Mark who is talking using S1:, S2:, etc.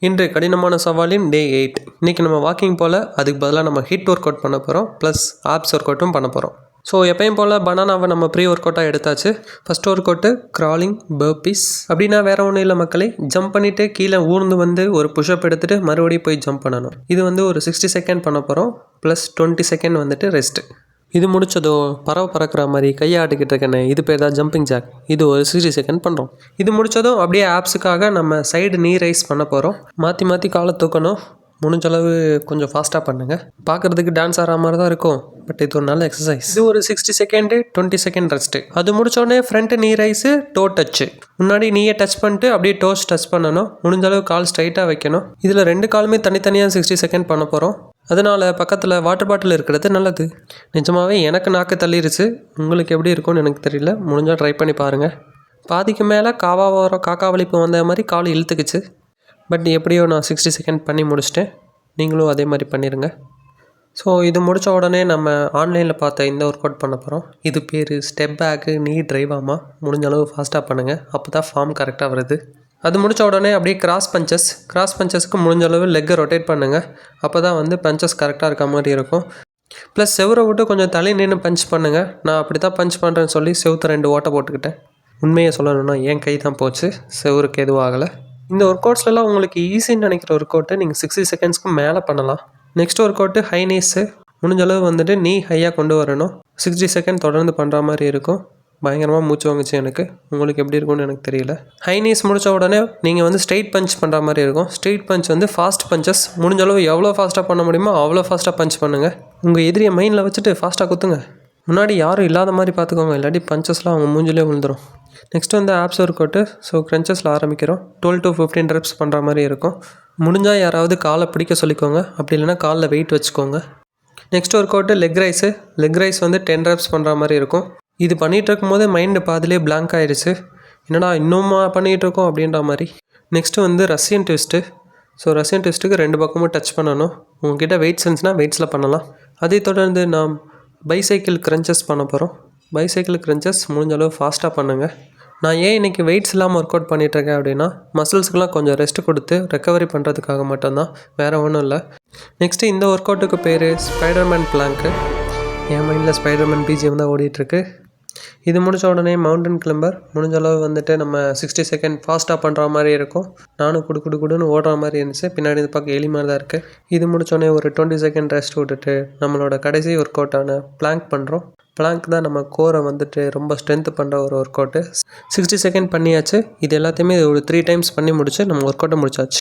S1: இன்று கடினமான சவாலின் டே 8. இன்றைக்கி நம்ம வாக்கிங் போல் அதுக்கு பதிலாக நம்ம ஹிட் ஒர்க் அவுட் பண்ண போகிறோம். ப்ளஸ் ஆப்ஸ் ஒர்க் அவுட்டும் பண்ண போகிறோம். ஸோ எப்பயும் போல் பனானாவை நம்ம ப்ரீ ஒர்க் அவுட்டாக எடுத்தாச்சு. First work out crawling burpees. அப்படின்னா வேறு ஒன்றும் இல்லை மக்களே, ஜம்ப் பண்ணிவிட்டு கீழே ஊர்ந்து வந்து ஒரு புஷ்அப் எடுத்துகிட்டு மறுபடியும் போய் ஜம்ப் பண்ணணும். இது வந்து ஒரு 60 செகண்ட் பண்ண போகிறோம். ப்ளஸ் 20 செகண்ட் வந்துட்டு ரெஸ்ட்டு. இது முடித்ததும் பறவை பறக்கிற மாதிரி கையை ஆட்டிக்கிட்டு இருக்கேனே, இது பேர் தான் ஜம்பிங் ஜாக். இது ஒரு 60 செகண்ட் பண்ணுறோம். இது முடித்ததும் அப்படியே ஆப்ஸுக்காக நம்ம சைடு நீ ரைஸ் பண்ண போகிறோம். மாற்றி மாற்றி காலை தூக்கணும். முடிஞ்ச அளவு கொஞ்சம் ஃபாஸ்ட்டாக பண்ணுங்கள். பார்க்குறதுக்கு டான்ஸ் ஆடுற மாதிரி தான் இருக்கும், பட் இது ஒரு நல்ல எக்ஸசைஸ். இது ஒரு 60 செகண்டு 20 செகண்ட் ரெஸ்ட்டு. அது முடித்தோடனே ஃப்ரண்ட்டு நீ ரைஸு டோ டச்சு. முன்னாடி நீயை டச் பண்ணிட்டு அப்படியே டோஸ் டச் பண்ணணும். முடிஞ்ச அளவு கால் ஸ்ட்ரைட்டாக வைக்கணும். இதில் 2 காலுமே தனித்தனியாக 60 செகண்ட் பண்ண போகிறோம். அதனால் பக்கத்தில் வாட்டர் பாட்டில் இருக்கிறது நல்லது. நிஜமாகவே எனக்கு நாக்கு தள்ளிருச்சு. உங்களுக்கு எப்படி இருக்கும்னு எனக்கு தெரியல. முடிஞ்சால் ட்ரை பண்ணி பாருங்கள். பாதிக்கு மேலே காக்கா வலிப்பு வந்த மாதிரி கால் இழுத்துக்குச்சு. பட் எப்படியோ நான் 60 செகண்ட் பண்ணி முடிச்சிட்டேன். நீங்களும் அதே மாதிரி பண்ணிடுங்க. ஸோ இது முடித்த உடனே நம்ம ஆன்லைனில் பார்த்த இந்த ஒர்க் அவுட் பண்ண போகிறோம். இது பேர் ஸ்டெப் பேக்கு நீ ட்ரைவாமா. முடிஞ்ச அளவு ஃபாஸ்ட்டாக பண்ணுங்கள். அப்போ தான் ஃபார்ம் கரெக்டாக வருது. அது முடித்த உடனே அப்படியே கிராஸ் பஞ்சஸ்க்கு முடிஞ்ச அளவு லெக்கை ரொட்டேட் பண்ணுங்கள். அப்போ தான் வந்து பஞ்சஸ் கரெக்டாக இருக்க மாதிரி இருக்கும். ப்ளஸ் செவரை விட்டு கொஞ்சம் தள்ளி நின்று பஞ்ச் பண்ணுங்கள். நான் அப்படி தான் பஞ்ச் பண்ணுறேன்னு சொல்லி செவுத்து 2 ஓட்டை போட்டுக்கிட்டேன். உண்மையை சொல்லணும்னா என் கை தான் போச்சு, செவருக்கு எதுவும் ஆகலை. இந்த ஒர்க் அவுட்ஸ்லாம் உங்களுக்கு ஈஸின்னு நினைக்கிற ஒர்க் அவுட்டை நீங்கள் 60 செகண்ட்ஸ்க்கு மேலே பண்ணலாம். Next work out high knees. முடிஞ்ச அளவு வந்துட்டு நீ ஹையாக கொண்டு வரணும். 60 செகண்ட் தொடர்ந்து பண்ணுற மாதிரி இருக்கும். பயங்கரமாக மூச்சு வாங்குச்சு எனக்கு. உங்களுக்கு எப்படி இருக்கும்னு எனக்கு தெரியல. ஹை நீஸ் முடித்த உடனே நீங்கள் வந்து ஸ்ட்ரெயிட் பஞ்ச் பண்ணுற மாதிரி இருக்கும். ஸ்ட்ரெயிட் பஞ்ச் வந்து ஃபாஸ்ட் பஞ்சஸ். முடிஞ்ச அளவு எவ்வளோ ஃபாஸ்ட்டாக பண்ண முடியுமோ அவ்வளோ ஃபாஸ்ட்டாக பஞ்ச் பண்ணுங்கள். உங்கள் எதிரியை மைண்டில் வச்சுட்டு ஃபாஸ்ட்டாக குத்துங்க. முன்னாடி யாரும் இல்லாத மாதிரி பார்த்துக்கோங்க, இல்லாட்டி பஞ்சஸ்லாம் அவங்க மூஞ்சிலே விழுந்துடும். நெக்ஸ்ட் வந்து ஆப்ஸ் ஒர்க் அவுட்டு. ஸோ க்ரன்ச்சஸில் ஆரம்பிக்கிறோம். 12 to 15 ரெப்ஸ் பண்ணுற மாதிரி இருக்கும். முடிஞ்சால் யாராவது காலை பிடிக்க சொல்லிக்கோங்க, அப்படி இல்லைனா காலில் வெயிட் வச்சுக்கோங்க. Next work out leg rice. Leg raise வந்து 10 ரெப்ஸ் பண்ணுற மாதிரி இருக்கும். இது பண்ணிகிட்டு இருக்கும்போதே மைண்டு பாதிலே பிளாங்க் ஆகிடுச்சு. என்னடா இன்னுமா பண்ணிகிட்ருக்கோம் அப்படின்ற மாதிரி. நெக்ஸ்ட்டு வந்து ரஷ்யன் ட்விஸ்ட்டு. ஸோ ரஷ்யன் ட்விஸ்ட்டுக்கு 2 பக்கமும் டச் பண்ணணும். உங்கள்கிட்ட வெயிட்ஸ் இருந்துச்சுன்னா வெயிட்ஸில் பண்ணலாம். அதை தொடர்ந்து நாம் பைசைக்கிள் க்ரன்ச்சஸ் பண்ண போகிறோம். பைசைக்கிள் க்ரன்ச்சஸ் முடிஞ்ச அளவு ஃபாஸ்ட்டாக பண்ணுங்கள். நான் ஏன் இன்றைக்கி வெயிட்ஸ் இல்லாமல் ஒர்க் அவுட் பண்ணிகிட்ருக்கேன் அப்படின்னா, மசில்ஸுக்கெலாம் கொஞ்சம் ரெஸ்ட் கொடுத்து ரெக்கவரி பண்ணுறதுக்காக மட்டும்தான், வேறு ஒன்றும் இல்லை. நெக்ஸ்ட்டு இந்த ஒர்க் அவுட்டுக்கு பேர் ஸ்பைடர்மேன் பிளாங்க்கு. என் மைண்டில் ஸ்பைடர்மேன் பிஜிஎம் தான் ஓடிட்டுருக்கு. இது முடித்த உடனே மவுண்டன் கிளம்பர். முடிஞ்ச அளவு வந்துட்டு நம்ம 60 செகண்ட் ஃபாஸ்ட்டாக பண்ணுற மாதிரி இருக்கும். நானும் குடுன்னு ஓடுற மாதிரி இருந்துச்சு. பின்னாடி இந்த பக்கம் எலி மாதிரி தான் இருக்குது. இது முடித்தோடனே ஒரு 20 செகண்ட் ரெஸ்ட் விட்டுட்டு நம்மளோட கடைசி ஒர்க் அவுட்டான பிளாங்க் பண்ணுறோம். பிளாங்க் தான் நம்ம கோரை வந்துட்டு ரொம்ப ஸ்ட்ரென்த் பண்ணுற ஒரு ஒர்க் அவுட்டு. 60 செகண்ட் பண்ணியாச்சு. இது எல்லாத்தையுமே ஒரு 3 டைம்ஸ் பண்ணி முடிச்சு நம்ம ஒர்க் அவுட்டை முடிச்சாச்சு.